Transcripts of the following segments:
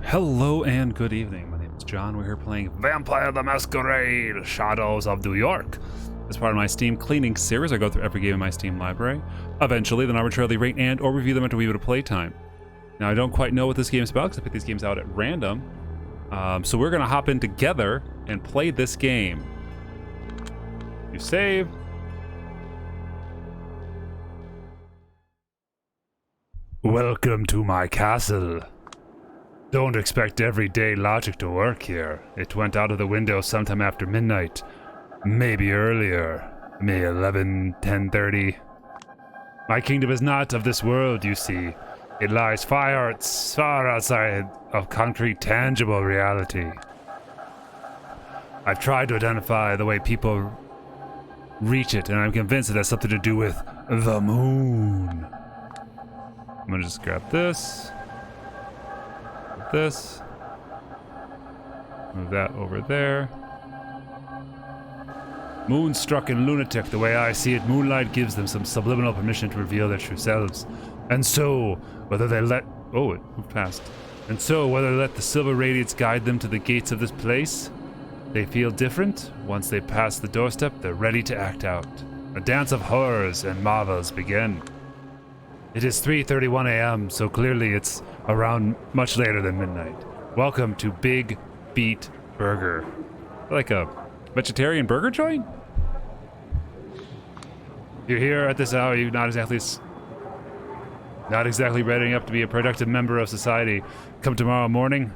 Hello and good evening. My name is John. We're here playing Vampire the Masquerade, Shadows of New York. As part of my Steam cleaning series, I go through every game in my Steam library. Eventually, then arbitrarily rate and or review them after a wee bit of playtime. Now, I don't quite know what this game is about because I pick these games out at random. So we're going to hop in together and play this game. You save. Welcome to my castle. Don't expect everyday logic to work here. It went out of the window sometime after midnight. Maybe earlier. May 11, 10:30. My kingdom is not of this world, you see. It lies far outside of concrete, tangible reality. I've tried to identify the way people reach it, and I'm convinced it has something to do with the moon. I'm gonna just grab this. This. Move that over there. Moonstruck and lunatic, the way I see it, moonlight gives them some subliminal permission to reveal their true selves. And so, whether they let... Oh, it moved past. And so, whether they let the silver radiance guide them to the gates of this place, they feel different. Once they pass the doorstep, they're ready to act out. A dance of horrors and marvels begin. It is 3:31 a.m., so clearly it's around much later than midnight. Welcome to Big Beat Burger. Like a vegetarian burger joint? You're here at this hour, you're not exactly readying up to be a productive member of society. Come tomorrow morning,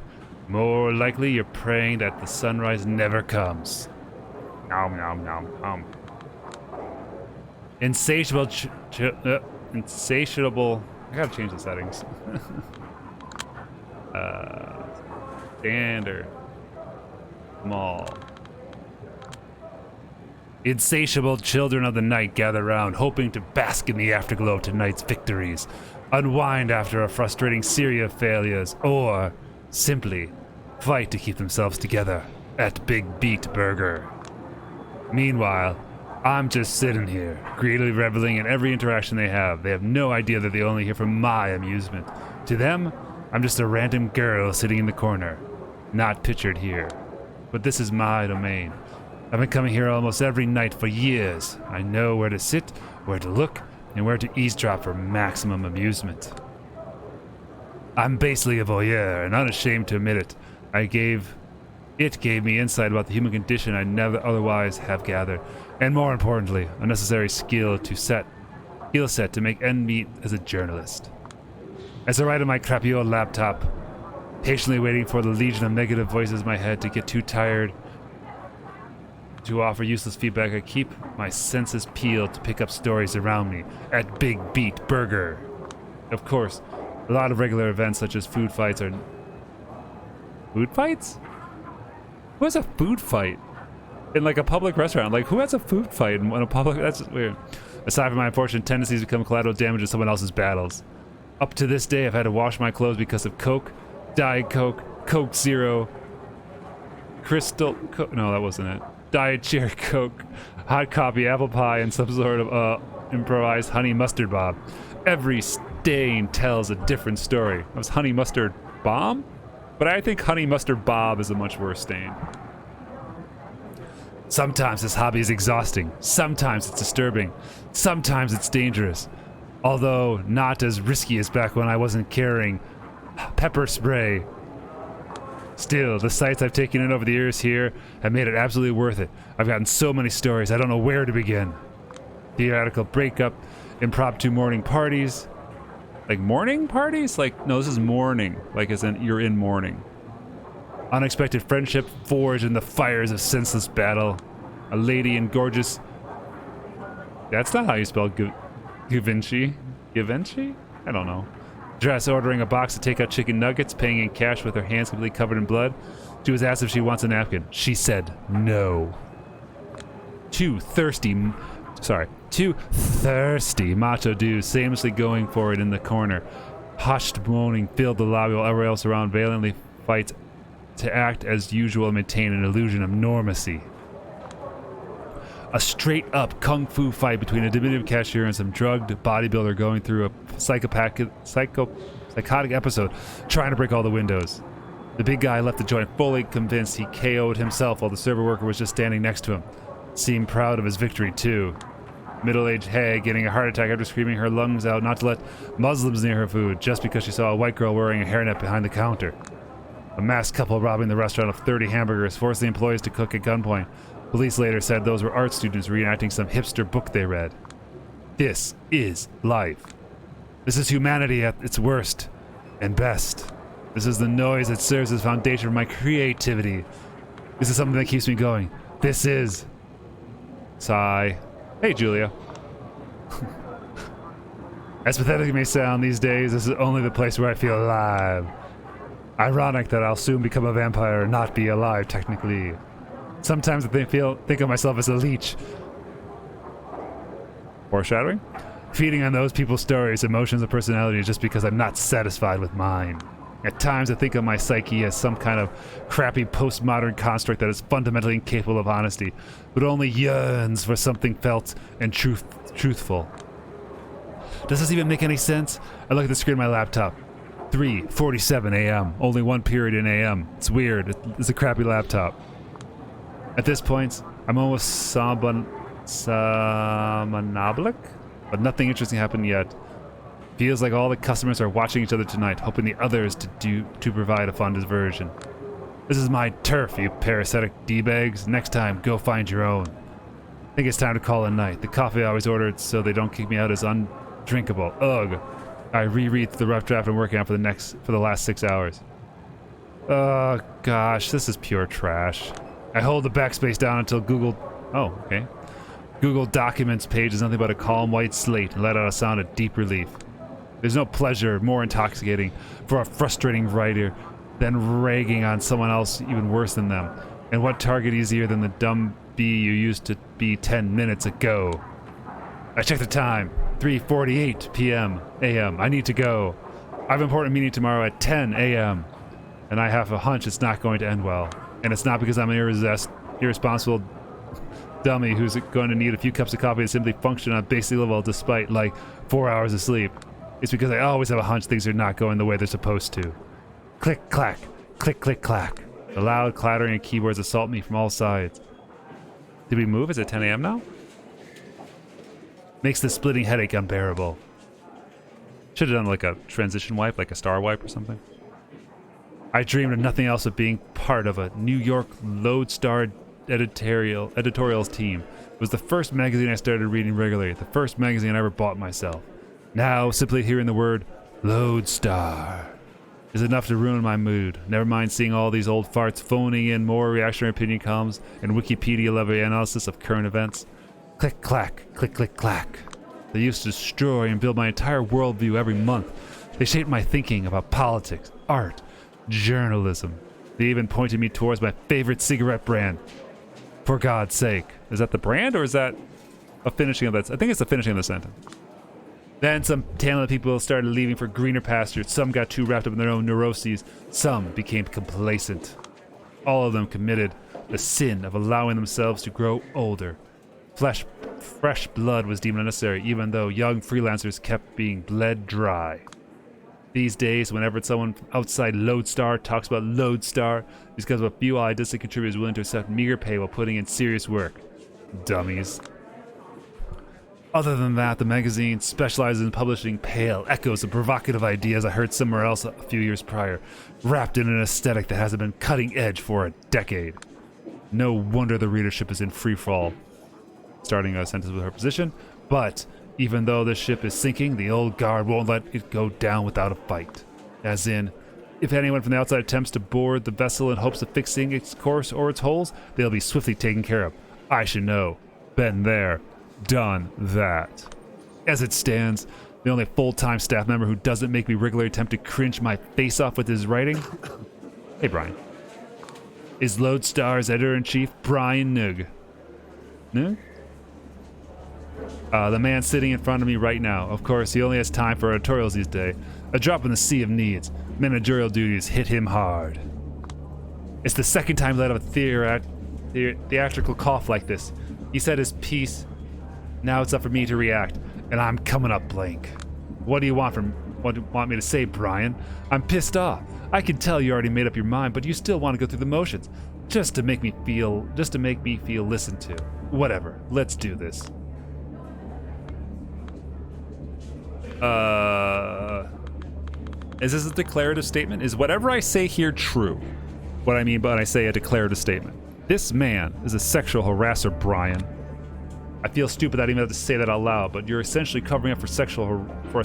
more likely you're praying that the sunrise never comes. Nom nom nom nom. Insatiable insatiable. I gotta change the settings. Standard. Small. Insatiable children of the night gather round, hoping to bask in the afterglow of tonight's victories, unwind after a frustrating series of failures, or simply fight to keep themselves together at Big Beat Burger. Meanwhile, I'm just sitting here, greedily reveling in every interaction they have. They have no idea that they're only here for my amusement. To them, I'm just a random girl sitting in the corner, not pictured here. But this is my domain. I've been coming here almost every night for years. I know where to sit, where to look, and where to eavesdrop for maximum amusement. I'm basically a voyeur, and unashamed to admit it. It gave me insight about the human condition I'd never otherwise have gathered. And more importantly, a necessary skill set to make ends meet as a journalist. As I write on my crappy old laptop, patiently waiting for the legion of negative voices in my head to get too tired to offer useless feedback, I keep my senses peeled to pick up stories around me at Big Beat Burger. Of course, a lot of regular events such as food fights are... Food fights? Who has a food fight in like a public restaurant? Like, who has a food fight in a public? That's just weird. Aside from my unfortunate tendencies to become collateral damage in someone else's battles. Up to this day, I've had to wash my clothes because of Coke, Diet Coke, Coke Zero, Crystal Coke. No, that wasn't it. Diet Cherry Coke, hot coffee, apple pie, and some sort of improvised honey mustard bob. Every stain tells a different story. That was honey mustard bomb? But I think honey mustard bob is a much worse stain. Sometimes this hobby is exhausting. Sometimes it's disturbing. Sometimes it's dangerous. Although not as risky as back when I wasn't carrying pepper spray. Still, the sights I've taken in over the years here have made it absolutely worth it. I've gotten so many stories, I don't know where to begin. Theoretical breakup, impromptu morning parties. Like morning parties? Like, no, this is mourning. Like as in you're in mourning. Unexpected friendship forged in the fires of senseless battle. A lady in gorgeous... That's not how you spell Givenchy. Givenchy? I don't know. Dress ordering a box to take out chicken nuggets, paying in cash with her hands completely covered in blood. She was asked if she wants a napkin. She said no. Two thirsty macho dudes shamelessly going for it in the corner. Hushed moaning filled the lobby while everyone else around valiantly fights to act as usual and maintain an illusion of normacy. A straight-up kung fu fight between a diminutive cashier and some drugged bodybuilder going through a psychotic episode, trying to break all the windows. The big guy left the joint fully convinced he KO'd himself while the server worker was just standing next to him. Seemed proud of his victory, too. Middle-aged hag getting a heart attack after screaming her lungs out not to let Muslims near her food just because she saw a white girl wearing a hairnet behind the counter. A masked couple robbing the restaurant of 30 hamburgers forced the employees to cook at gunpoint. Police later said those were art students reenacting some hipster book they read. This is life. This is humanity at its worst and best. This is the noise that serves as foundation for my creativity. This is something that keeps me going. This is... Sigh. Hey, Julia. As pathetic as it may sound these days, this is only the place where I feel alive. Ironic that I'll soon become a vampire and not be alive, technically. Sometimes I think of myself as a leech. Foreshadowing? Feeding on those people's stories, emotions, and personalities just because I'm not satisfied with mine. At times I think of my psyche as some kind of crappy postmodern construct that is fundamentally incapable of honesty, but only yearns for something felt and truthful. Does this even make any sense? I look at the screen of my laptop. 3:47 a.m. Only one period in a.m. It's weird. It's a crappy laptop. At this point, I'm almost somnambulic, but nothing interesting happened yet. Feels like all the customers are watching each other tonight, hoping the others to provide a fun diversion. This is my turf, you parasitic D-bags. Next time, go find your own. I think it's time to call it a night. The coffee I always ordered so they don't kick me out is undrinkable. Ugh. I reread the rough draft I'm working on for the last 6 hours. Oh gosh, this is pure trash. I hold the backspace down until Google Documents page is nothing but a calm white slate and let out a sound of deep relief. There's no pleasure more intoxicating for a frustrating writer than ragging on someone else even worse than them. And what target easier than the dumb bee you used to be 10 minutes ago? I check the time. 3:48 p.m. a.m. I need to go. I have an important meeting tomorrow at 10 a.m. And I have a hunch it's not going to end well. And it's not because I'm an irresponsible dummy who's going to need a few cups of coffee to simply function on a basic level despite, 4 hours of sleep. It's because I always have a hunch things are not going the way they're supposed to. Click, clack. Click, click, clack. The loud clattering of keyboards assault me from all sides. Did we move? Is it 10 a.m. now? Makes the splitting headache unbearable. Should have done a transition wipe, like a star wipe or something. I dreamed of nothing else but being part of a New York Lodestar editorials team. It was the first magazine I started reading regularly, the first magazine I ever bought myself. Now, simply hearing the word Lodestar is enough to ruin my mood. Never mind seeing all these old farts phoning in more reactionary opinion columns and Wikipedia-level analysis of current events. Click, clack, click, click, clack. They used to destroy and build my entire worldview every month. They shaped my thinking about politics, art, journalism. They even pointed me towards my favorite cigarette brand. For God's sake. Is that the brand or is that a finishing of that? I think it's the finishing of the sentence. Then some talented people started leaving for greener pastures. Some got too wrapped up in their own neuroses. Some became complacent. All of them committed the sin of allowing themselves to grow older. Fresh blood was deemed unnecessary, even though young freelancers kept being bled dry. These days, whenever someone outside Lodestar talks about Lodestar, it's because of a few autistic contributors willing to accept meager pay while putting in serious work. Dummies. Other than that, the magazine specializes in publishing pale echoes of provocative ideas I heard somewhere else a few years prior, wrapped in an aesthetic that hasn't been cutting edge for a decade. No wonder the readership is in free fall. Starting a sentence with her position, but even though the ship is sinking, the old guard won't let it go down without a fight. As in, if anyone from the outside attempts to board the vessel in hopes of fixing its course or its holes, they'll be swiftly taken care of. I should know. Been there. Done that. As it stands, the only full-time staff member who doesn't make me regularly attempt to cringe my face off with his writing, hey Brian, is Lodestar's editor-in-chief Brian Nug. Nug? The man sitting in front of me right now. Of course, he only has time for editorials these days. A drop in the sea of needs. Managerial duties hit him hard. It's the second time he let out a theatrical cough like this. He said his piece. Now it's up for me to react, and I'm coming up blank. What do you want from want me to say, Brian? I'm pissed off. I can tell you already made up your mind, but you still want to go through the motions. Just to make me feel listened to. Whatever. Let's do this. Is this a declarative statement? Is whatever I say here true? What I mean by when I say a declarative statement. This man is a sexual harasser, Brian. I feel stupid that I even have to say that out loud, but you're essentially covering up for a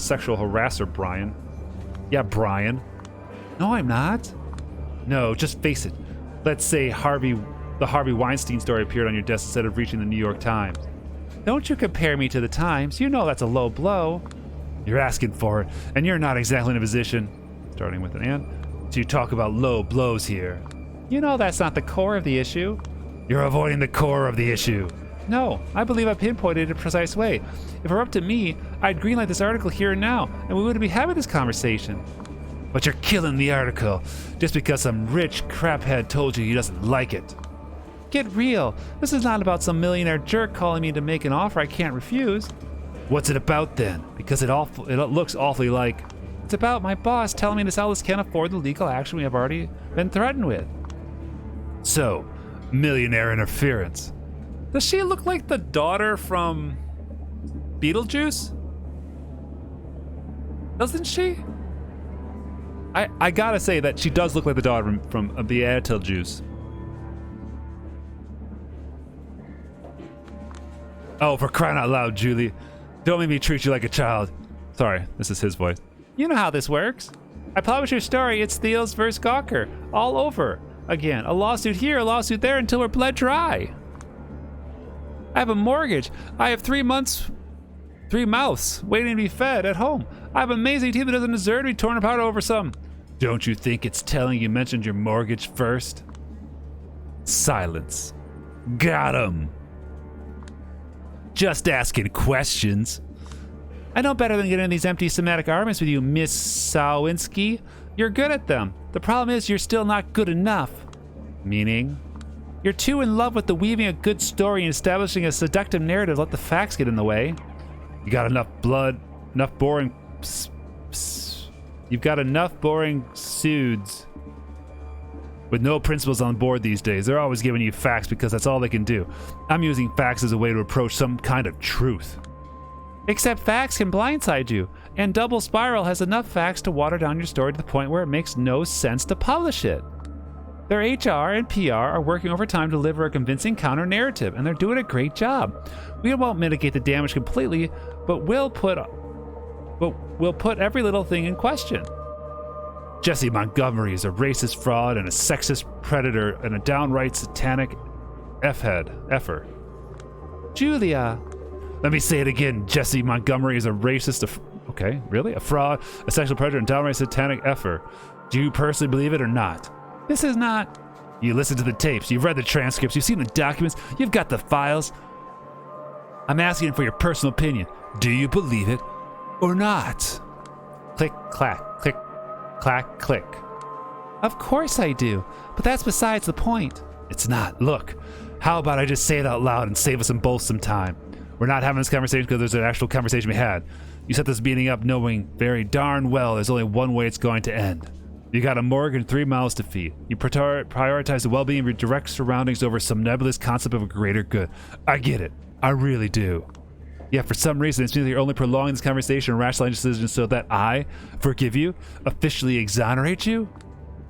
sexual harasser, Brian. Yeah, Brian. No, I'm not. No, just face it. Let's say the Harvey Weinstein story appeared on your desk instead of reaching the New York Times. Don't you compare me to the Times. You know that's a low blow. You're asking for it, and you're not exactly in a position, starting with an and, to talk about low blows here. You know that's not the core of the issue. You're avoiding the core of the issue. No, I believe I pinpointed it in a precise way. If it were up to me, I'd greenlight this article here and now, and we wouldn't be having this conversation. But you're killing the article, just because some rich craphead told you he doesn't like it. Get real. This is not about some millionaire jerk calling me to make an offer I can't refuse. What's it about then? Because it looks awfully like... It's about my boss telling me this Alice can't afford the legal action we have already been threatened with. So, millionaire interference. Does she look like the daughter from Beetlejuice? Doesn't she? I gotta say that she does look like the daughter from Beetlejuice. Oh, for crying out loud, Julie. Don't make me treat you like a child. Sorry, this is his voice. You know how this works. I publish your story, it's Thiels versus Gawker. All over. Again, a lawsuit here, a lawsuit there until we're bled dry. I have a mortgage. I have 3 mouths waiting to be fed at home. I have an amazing team that doesn't deserve to be torn apart over some. Don't you think it's telling you mentioned your mortgage first? Silence. Got him. Just asking questions. I know better than getting in these empty semantic arguments with you, Miss Sawinski. You're good at them. The problem is you're still not good enough. Meaning? You're too in love with the weaving a good story and establishing a seductive narrative. Let the facts get in the way. You got enough boring... You've got enough boring suits with no principles on board these days. They're always giving you facts because that's all they can do. I'm using facts as a way to approach some kind of truth. Except facts can blindside you, and Double Spiral has enough facts to water down your story to the point where it makes no sense to publish it. Their HR and PR are working overtime to deliver a convincing counter-narrative, and they're doing a great job. We won't mitigate the damage completely, but we'll put every little thing in question. Jesse Montgomery is a racist fraud and a sexist predator and a downright satanic effer. Julia. Let me say it again. Jesse Montgomery is a racist, okay, really? A fraud, a sexual predator, and downright satanic effer. Do you personally believe it or not? This is not... You listened to the tapes, you've read the transcripts, you've seen the documents, you've got the files. I'm asking for your personal opinion. Do you believe it or not? Click, clack, click, clack, click. Of course I do, but that's besides the point. It's not. Look, how about I just say it out loud and save us both some time? We're not having this conversation because there's an actual conversation we had. You set this meeting up knowing very darn well there's only one way it's going to end. You got a mortgage and 3 mouths to feed. You prioritize the well-being of your direct surroundings over some nebulous concept of a greater good. I get it. I really do. Yet for some reason, it seems that you're only prolonging this conversation and rationalizing decisions so that I forgive you, officially exonerate you?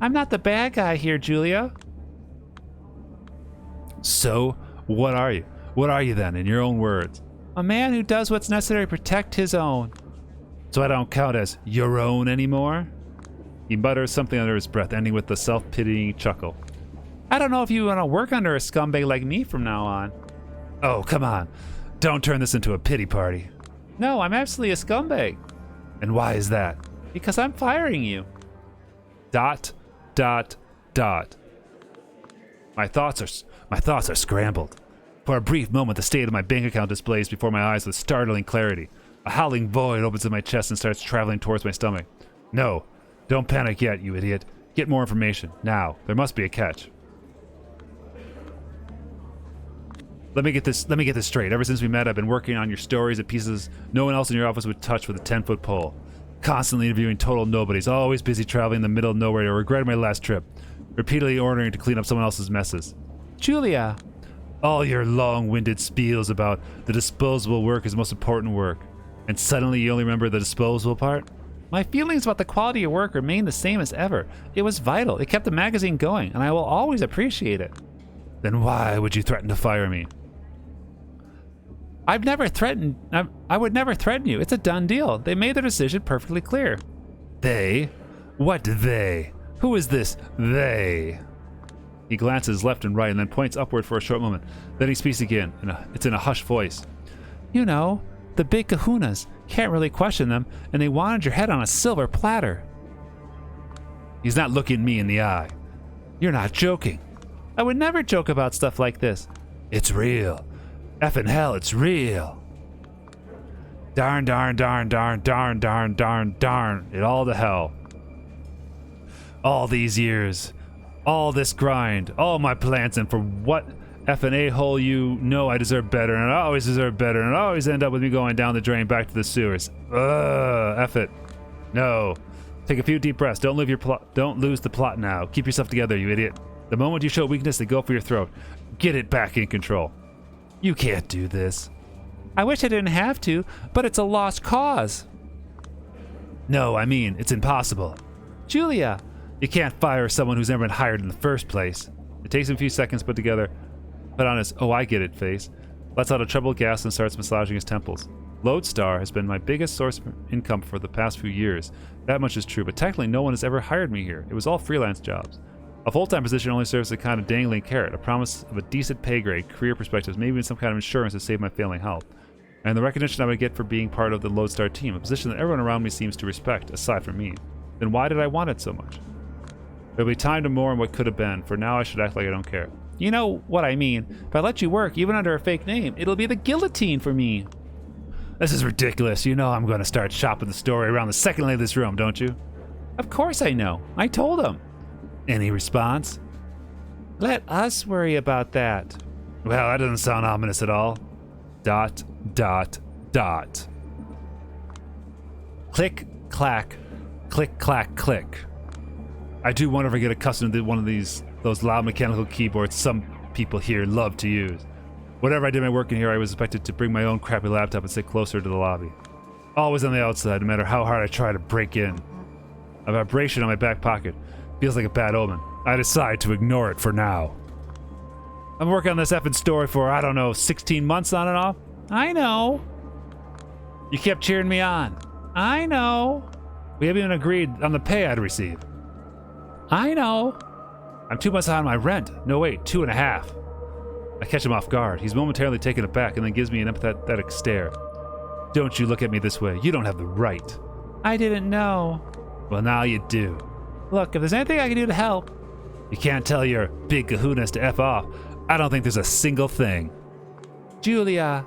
I'm not the bad guy here, Julia. So, what are you? What are you then, in your own words? A man who does what's necessary to protect his own. So I don't count as your own anymore? He mutters something under his breath, ending with a self-pitying chuckle. I don't know if you want to work under a scumbag like me from now on. Oh, come on. Don't turn this into a pity party. No, I'm absolutely a scumbag. And why is that? Because I'm firing you. ... My thoughts are scrambled. For a brief moment, the state of my bank account displays before my eyes with startling clarity. A howling void opens in my chest and starts traveling towards my stomach. No, don't panic yet, you idiot. Get more information, now. There must be a catch. Let me get this straight. Ever since we met, I've been working on your stories at pieces no one else in your office would touch with a 10-foot pole. Constantly interviewing total nobodies, always busy traveling in the middle of nowhere to regret my last trip. Repeatedly ordering to clean up someone else's messes. Julia! All your long-winded spiels about the disposable work is the most important work. And suddenly you only remember the disposable part? My feelings about the quality of work remain the same as ever. It was vital. It kept the magazine going, and I will always appreciate it. Then why would you threaten to fire me? I've never threatened. I would never threaten you. It's a done deal. They made their decision perfectly clear. They? What they? Who is this they? He glances left and right and then points upward for a short moment. Then he speaks again. It's in a hushed voice. You know, the big kahunas. Can't really question them, and they wanted your head on a silver platter. He's not looking me in the eye. You're not joking. I would never joke about stuff like this. It's real. Effing hell, it's real. Darn, darn, darn, darn, darn, darn, darn, darn. It all to hell. All these years. All this grind. All my plans, and for what effing a-hole you know I deserve better, and I always deserve better, and I always end up with me going down the drain back to the sewers. F it. No. Take a few deep breaths. Don't lose the plot now. Keep yourself together, you idiot. The moment you show weakness, they go for your throat. Get it back in control. You can't do this. I wish I didn't have to, but it's a lost cause. No, I mean, it's impossible. Julia! You can't fire someone who's never been hired in the first place. It takes him a few seconds to put on his "oh, I get it" face, lets out a troubled gasp and starts massaging his temples. Lodestar has been my biggest source of income for the past few years. That much is true, but technically no one has ever hired me here. It was all freelance jobs. A full-time position only serves as a kind of dangling carrot, a promise of a decent pay grade, career perspectives, maybe even some kind of insurance to save my failing health. And the recognition I would get for being part of the Lodestar team, a position that everyone around me seems to respect, aside from me. Then why did I want it so much? There'll be time to mourn what could have been. For now, I should act like I don't care. You know what I mean. If I let you work, even under a fake name, it'll be the guillotine for me. This is ridiculous. You know I'm going to start shopping the story around the second lane of this room, don't you? Of course I know. I told him. Any response? Let us worry about that. Well, that doesn't sound ominous at all. ... Click, clack, click, clack, click. I do wonder if I get accustomed to one of those loud mechanical keyboards some people here love to use. Whatever I did my work in here, I was expected to bring my own crappy laptop and sit closer to the lobby. Always on the outside, no matter how hard I try to break in. A vibration on my back pocket. Feels like a bad omen. I decide to ignore it for now. I'm working on this effing story for, I don't know, 16 months on and off? I know. You kept cheering me on. I know. We haven't even agreed on the pay I'd receive. I know. I'm 2 months out on my rent. No, wait, 2.5. I catch him off guard. He's momentarily taken aback and then gives me an empathetic stare. Don't you look at me this way. You don't have the right. I didn't know. Well, now you do. Look, if there's anything I can do to help. You can't tell your big kahunas to F off. I don't think there's a single thing. Julia.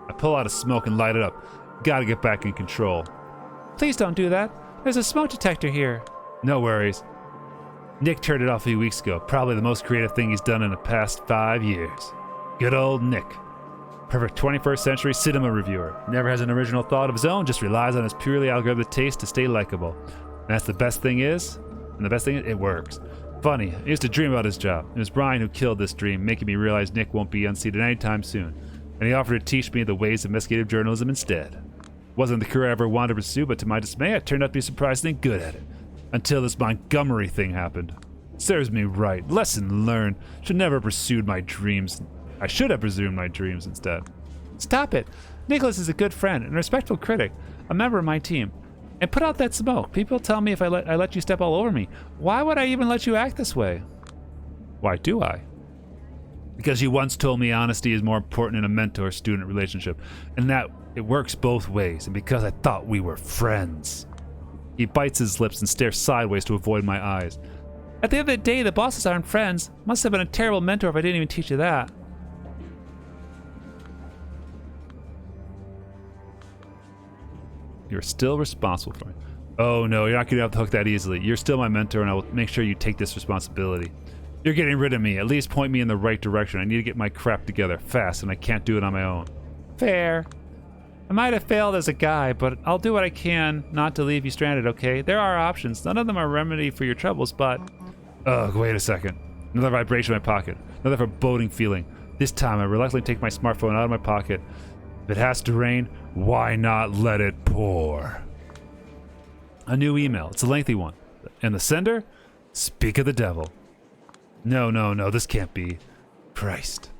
I pull out a smoke and light it up. Gotta get back in control. Please don't do that. There's a smoke detector here. No worries. Nick turned it off a few weeks ago. Probably the most creative thing he's done in the past 5 years. Good old Nick. Perfect 21st century cinema reviewer. Never has an original thought of his own, just relies on his purely algorithmic taste to stay likable. And that's the best thing is, it works. Funny, I used to dream about his job. It was Brian who killed this dream, making me realize Nick won't be unseated anytime soon. And he offered to teach me the ways of investigative journalism instead. Wasn't the career I ever wanted to pursue, but to my dismay, I turned out to be surprisingly good at it. Until this Montgomery thing happened. Serves me right. Lesson learned. Should never have pursued my dreams. I should have pursued my dreams instead. Stop it. Nicholas is a good friend and a respectful critic, a member of my team. And put out that smoke. People tell me if I let you step all over me. Why would I even let you act this way? Why do I? Because you once told me honesty is more important in a mentor-student relationship, and that it works both ways, and because I thought we were friends. He bites his lips and stares sideways to avoid my eyes. At the end of the day, the bosses aren't friends. Must have been a terrible mentor if I didn't even teach you that. You're still responsible for me. Oh no, you're not getting off the hook that easily. You're still my mentor, and I will make sure you take this responsibility. You're getting rid of me. At least point me in the right direction. I need to get my crap together fast, and I can't do it on my own. Fair. I might have failed as a guy, but I'll do what I can not to leave you stranded, okay? There are options. None of them are a remedy for your troubles, but... Ugh, wait a second. Another vibration in my pocket. Another foreboding feeling. This time, I reluctantly take my smartphone out of my pocket. If it has to rain, why not let it pour? A new email. It's a lengthy one. And the sender? Speak of the devil. No, this can't be. Christ.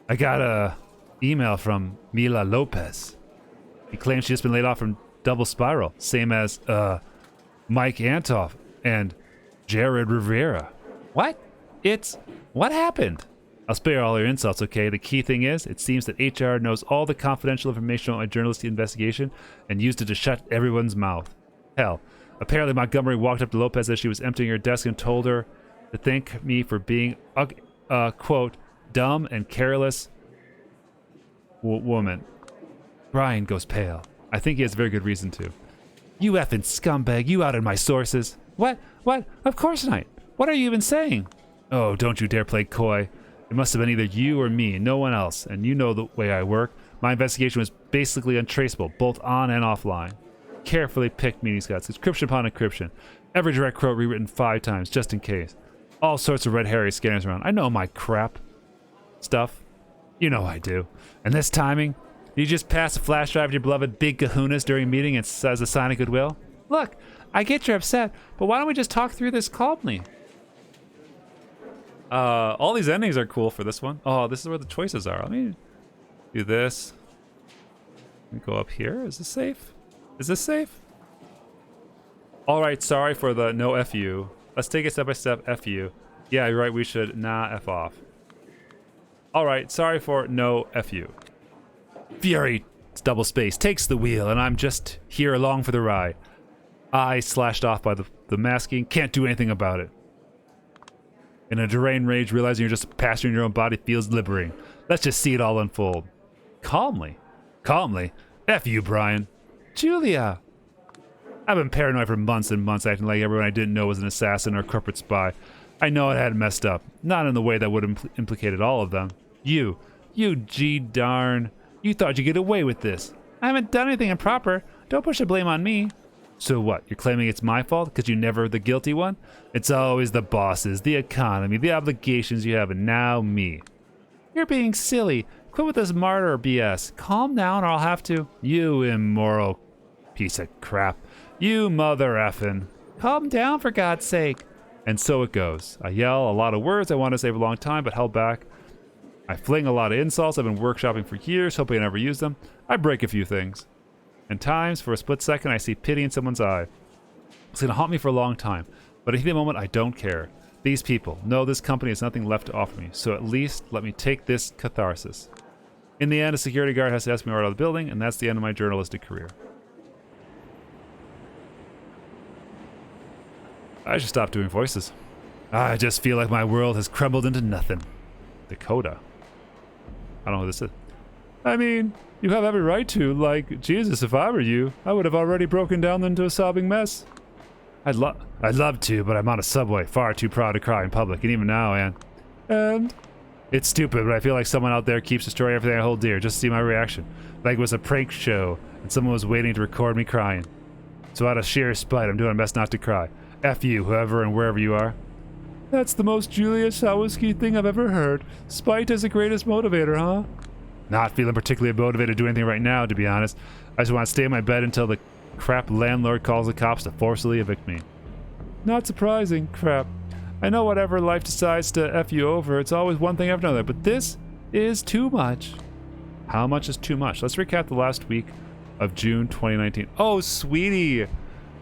I got a email from Mila Lopez. He claims she's just been laid off from Double Spiral. Same as, Mike Antoff and Jared Rivera. What? What happened? I'll spare all your insults, okay? The key thing is, it seems that HR knows all the confidential information on my journalistic investigation and used it to shut everyone's mouth. Hell, apparently Montgomery walked up to Lopez as she was emptying her desk and told her to thank me for being, quote, dumb and careless woman. Brian goes pale. I think he has very good reason to. You effing scumbag, you outed my sources. What? Of course not. What are you even saying? Oh, don't you dare play coy. It must have been either you or me, no one else, and you know the way I work. My investigation was basically untraceable, both on and offline. Carefully picked meaning scots, encryption upon encryption. Every direct quote rewritten 5 times, just in case. All sorts of red herring scanners around. I know my crap stuff. You know I do. And this timing? You just pass a flash drive to your beloved big kahunas during a meeting as a sign of goodwill? Look, I get you're upset, but why don't we just talk through this calmly? All these endings are cool for this one. Oh, this is where the choices are. Let me do this. Let me go up here. Is this safe? Is this safe? All right, sorry for the no FU. Let's take it step by step. FU. Yeah, you're right. We should F off. All right, sorry for no FU. Fury, double space, takes the wheel, and I'm just here along for the ride. I slashed off by the masking. Can't do anything about it. In a deranged rage, realizing you're just a passenger in your own body feels liberating. Let's just see it all unfold. Calmly. F you, Brian. Julia. I've been paranoid for months and months, acting like everyone I didn't know was an assassin or a corporate spy. I know I had messed up. Not in the way that would have implicated all of them. You G-darn. You thought you'd get away with this. I haven't done anything improper. Don't push the blame on me. So what, you're claiming it's my fault because you're never the guilty one? It's always the bosses, the economy, the obligations you have, and now me. You're being silly. Quit with this martyr BS. Calm down or I'll have to... You immoral piece of crap. You mother effing. Calm down for God's sake. And so it goes. I yell a lot of words I wanted to say for a long time, but held back. I fling a lot of insults I've been workshopping for years, hoping I never use them. I break a few things. And times, for a split second, I see pity in someone's eye. It's going to haunt me for a long time, but at the moment, I don't care. These people know this company has nothing left to offer me, so at least let me take this catharsis. In the end, a security guard has to ask me right out of the building, and that's the end of my journalistic career. I should stop doing voices. I just feel like my world has crumbled into nothing. Dakota. I don't know who this is. I mean... You have every right to. Like, Jesus, if I were you, I would have already broken down into a sobbing mess. I'd love to, but I'm on a subway, far too proud to cry in public, and even now, And? It's stupid, but I feel like someone out there keeps destroying everything I hold dear just to see my reaction. Like it was a prank show, and someone was waiting to record me crying. So out of sheer spite, I'm doing my best not to cry. F you, whoever and wherever you are. That's the most Julia Sawiski thing I've ever heard. Spite is the greatest motivator, huh? Not feeling particularly motivated to do anything right now, to be honest. I just want to stay in my bed until the crap landlord calls the cops to forcibly evict me. Not surprising, crap. I know whatever life decides to F you over, it's always one thing after another, but this is too much. How much is too much? Let's recap the last week of June 2019. Oh, sweetie.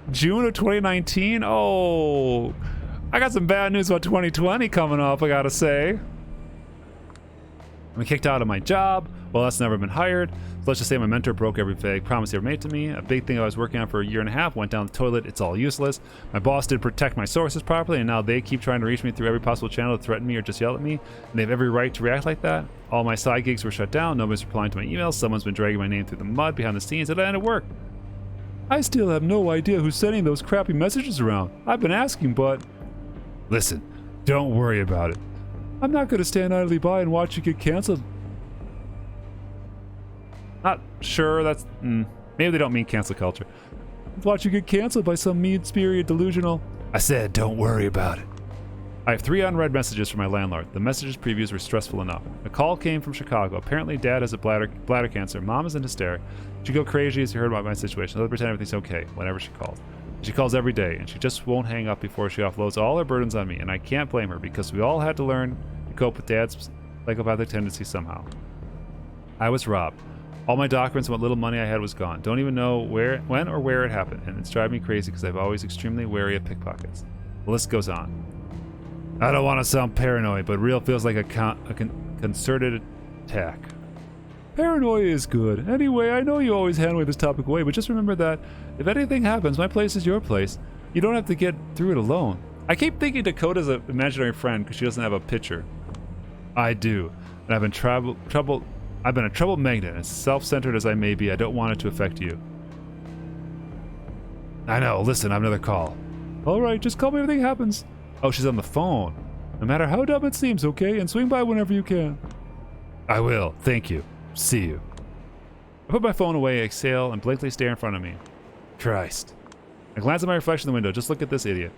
June of 2019? Oh, I got some bad news about 2020 coming up, I gotta say. I'm kicked out of my job. Well, that's never been hired. So let's just say my mentor broke every vague promise he ever made to me. A big thing I was working on for a year and a half went down the toilet. It's all useless. My boss didn't protect my sources properly, and now they keep trying to reach me through every possible channel to threaten me or just yell at me. And they have every right to react like that. All my side gigs were shut down. Nobody's replying to my emails. Someone's been dragging my name through the mud behind the scenes at the end of work. I still have no idea who's sending those crappy messages around. I've been asking, but... Listen, don't worry about it. I'm not going to stand idly by and watch you get canceled. Not sure that's... maybe they don't mean cancel culture. Watch you get canceled by some mean-spirited delusional. I said, don't worry about it. I have 3 unread messages from my landlord. The messages previews were stressful enough. A call came from Chicago. Apparently Dad has a bladder cancer. Mom is in hysterics. She go crazy as she heard about my situation. Let her pretend everything's okay whenever she calls. She calls every day, and she just won't hang up before she offloads all her burdens on me, and I can't blame her because we all had to learn to cope with Dad's psychopathic tendencies somehow. I was robbed. All my documents and what little money I had was gone. Don't even know when or where it happened, and it's driving me crazy because I'm always extremely wary of pickpockets. The list goes on. I don't want to sound paranoid, but real feels like a concerted attack. Paranoia is good. Anyway, I know you always handle this topic away, but just remember that if anything happens, my place is your place. You don't have to get through it alone. I keep thinking Dakota's an imaginary friend because she doesn't have a picture. I do, and I've been a trouble magnet, and as self-centered as I may be, I don't want it to affect you. I know. Listen, I have another call. All right, just call me if anything happens. Oh, she's on the phone. No matter how dumb it seems, okay? And swing by whenever you can. I will. Thank you. See you. I put my phone away, exhale, and blankly stare in front of me. Christ. I glance at my reflection in the window. Just look at this idiot.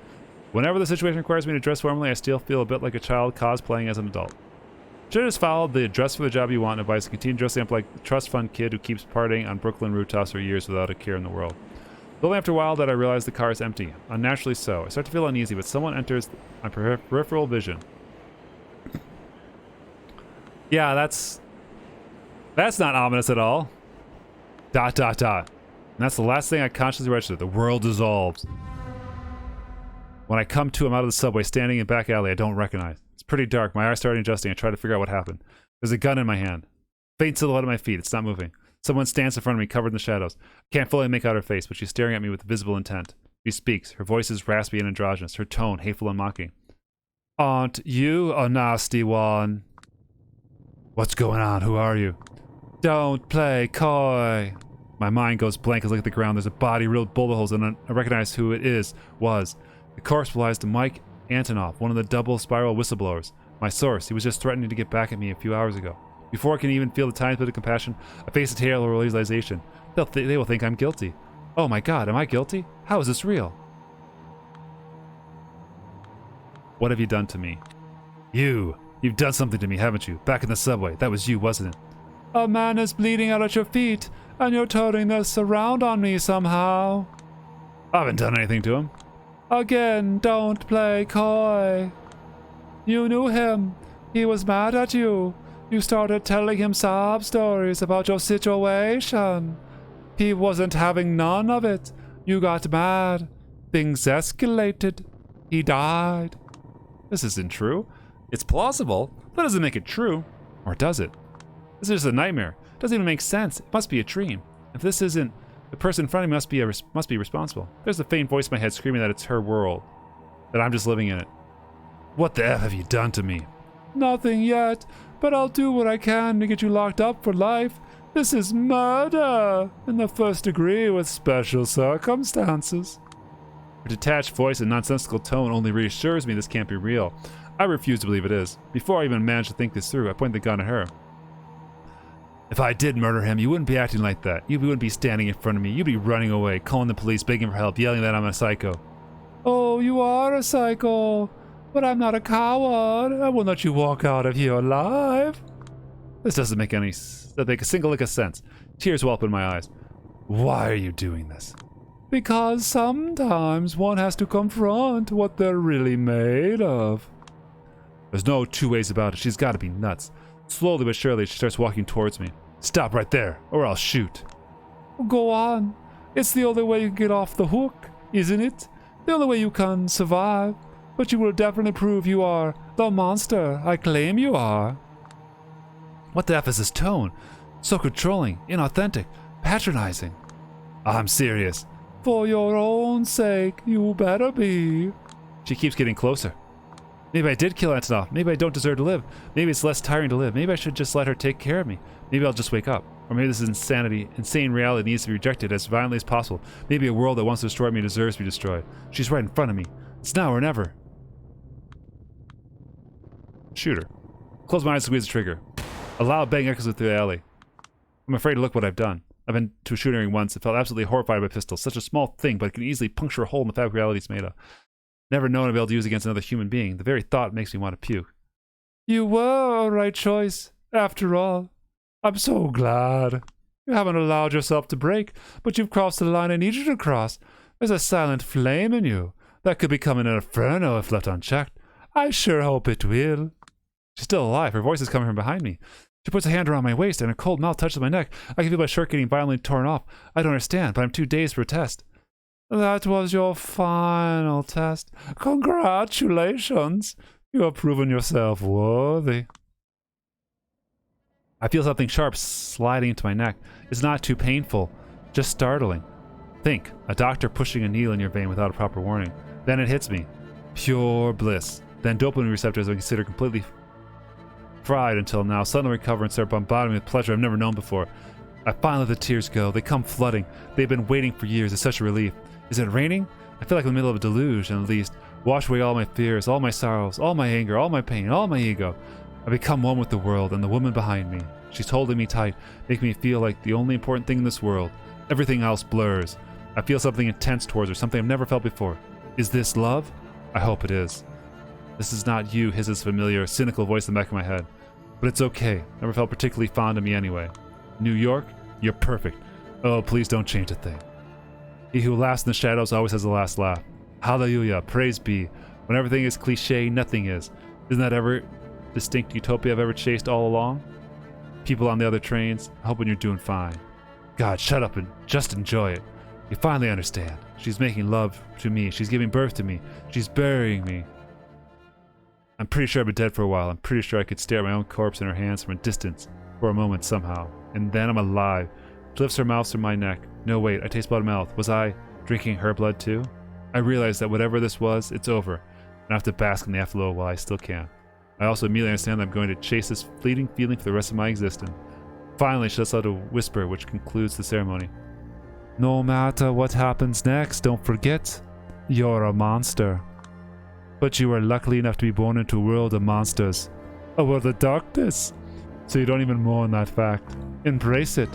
Whenever the situation requires me to dress formally, I still feel a bit like a child cosplaying as an adult. Should have just followed the dress for the job you want advice and continue dressing up like the trust fund kid who keeps partying on Brooklyn rooftops for years without a care in the world. Only after a while that I realize the car is empty. Unnaturally so. I start to feel uneasy, but someone enters my peripheral vision. Yeah, that's not ominous at all. ... And that's the last thing I consciously registered. The world dissolves. When I come to, I'm out of the subway, standing in a back alley I don't recognize. It's pretty dark. My eyes start adjusting. I try to figure out what happened. There's a gun in my hand. Faint silhouette at my feet. It's not moving. Someone stands in front of me, covered in the shadows. Can't fully make out her face, but she's staring at me with visible intent. She speaks. Her voice is raspy and androgynous. Her tone, hateful and mocking. Aren't you a nasty one? What's going on? Who are you? Don't play coy. My mind goes blank as I look at the ground. There's a body riddled bullet holes, and I recognize who it was. The corpse lies to Mike Antonoff, one of the double spiral whistleblowers. My source. He was just threatening to get back at me a few hours ago. Before I can even feel the tiniest bit of compassion, I face a tale of realization. They will think I'm guilty. Oh my god, am I guilty? How is this real? What have you done to me? You've done something to me, haven't you? Back in the subway. That was you, wasn't it? A man is bleeding out at your feet, and you're turning this around on me somehow. I haven't done anything to him. Again, don't play coy. You knew him. He was mad at you. You started telling him sob stories about your situation. He wasn't having none of it. You got mad. Things escalated. He died. This isn't true. It's plausible. That doesn't make it true. Or does it? This is just a nightmare. It doesn't even make sense. It must be a dream. If this isn't, the person in front of me must be responsible. There's a faint voice in my head screaming that it's her world. That I'm just living in it. What the F have you done to me? Nothing yet. But I'll do what I can to get you locked up for life. This is murder in the first degree with special circumstances. Her detached voice and nonsensical tone only reassures me this can't be real. I refuse to believe it is. Before I even manage to think this through, I point the gun at her. If I did murder him, you wouldn't be acting like that. You wouldn't be standing in front of me. You'd be running away, calling the police, begging for help, yelling that I'm a psycho. Oh, you are a psycho. But I'm not a coward. I won't let you walk out of here alive. This doesn't make a single lick of sense. Tears well up in my eyes. Why are you doing this? Because sometimes one has to confront what they're really made of. There's no two ways about it. She's got to be nuts. Slowly but surely, she starts walking towards me. Stop right there, or I'll shoot. Go on. It's the only way you can get off the hook, isn't it? The only way you can survive. But you will definitely prove you are the monster I claim you are. What the F is this tone? So controlling, inauthentic, patronizing. I'm serious. For your own sake, you better be. She keeps getting closer. Maybe I did kill Antonov. Maybe I don't deserve to live. Maybe it's less tiring to live. Maybe I should just let her take care of me. Maybe I'll just wake up. Or maybe this is insane reality needs to be rejected as violently as possible. Maybe a world that wants to destroy me deserves to be destroyed. She's right in front of me. It's now or never. Shoot her. Close my eyes and squeeze the trigger. A loud bang echoes through the alley. I'm afraid to look what I've done. I've been to a shooting range once and felt absolutely horrified by pistols. Such a small thing, but it can easily puncture a hole in the fabric reality it's made of. Never known to be able to use against another human being. The very thought makes me want to puke. You were a right choice, after all. I'm so glad. You haven't allowed yourself to break, but you've crossed the line I need you to cross. There's a silent flame in you that could become an inferno if left unchecked. I sure hope it will. She's still alive. Her voice is coming from behind me. She puts a hand around my waist and her cold mouth touches my neck. I can feel my shirt getting violently torn off. I don't understand, but I'm too dazed for a test. That was your final test. Congratulations. You have proven yourself worthy. I feel something sharp sliding into my neck. It's not too painful, just startling. Think, a doctor pushing a needle in your vein without a proper warning. Then it hits me. Pure bliss. Then dopamine receptors I consider completely fried until now suddenly recover and start bombarding me with pleasure I've never known before. I finally let the tears go. They come flooding. They've been waiting for years. It's such a relief. Is it raining? I feel like I'm in the middle of a deluge, and at least wash away all my fears, all my sorrows, all my anger, all my pain, all my ego. I become one with the world and the woman behind me. She's holding me tight, making me feel like the only important thing in this world. Everything else blurs. I feel something intense towards her, something I've never felt before. Is this love? I hope it is. This is not you, his familiar, cynical voice in the back of my head. But it's okay. Never felt particularly fond of me anyway. New York, you're perfect. Oh, please don't change a thing. He who laughs in the shadows always has the last laugh. Hallelujah, praise be. When everything is cliche, nothing is. Isn't that ever distinct utopia I've ever chased all along? People on the other trains, hoping you're doing fine. God, shut up and just enjoy it. You finally understand. She's making love to me. She's giving birth to me. She's burying me. I'm pretty sure I've been dead for a while. I'm pretty sure I could stare at my own corpse in her hands from a distance for a moment somehow. And then I'm alive. She lifts her mouth from my neck. No, wait, I taste blood in my mouth. Was I drinking her blood too? I realize that whatever this was, it's over. And I have to bask in the afterglow while I still can. I also immediately understand that I'm going to chase this fleeting feeling for the rest of my existence. Finally, she lets out a whisper which concludes the ceremony. No matter what happens next, don't forget, you're a monster. But you were lucky enough to be born into a world of monsters. A world of darkness. So you don't even mourn that fact. Embrace it.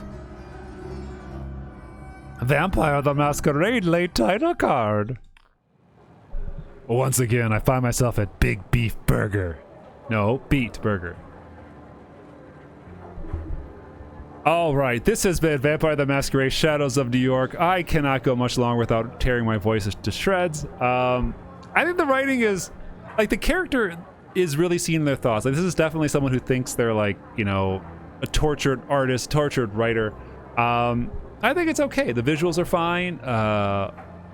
Vampire the Masquerade late title card. Once again, I find myself at Big Beef Burger. No, Beat Burger. Alright, this has been Vampire the Masquerade Shadows of New York. I cannot go much longer without tearing my voice to shreds. I think the writing is, like, the character is really seeing their thoughts. Like, this is definitely someone who thinks they're, like, you know, a tortured artist, tortured writer. I think it's okay. The visuals are fine.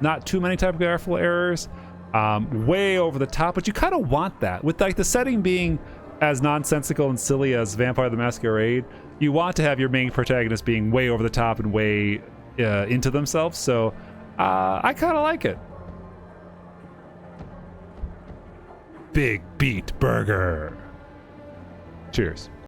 Not too many typographical errors. Way over the top, but you kind of want that. With, like, the setting being as nonsensical and silly as Vampire the Masquerade, you want to have your main protagonist being way over the top and way into themselves. So I kind of like it. Big Beat Burger. Cheers.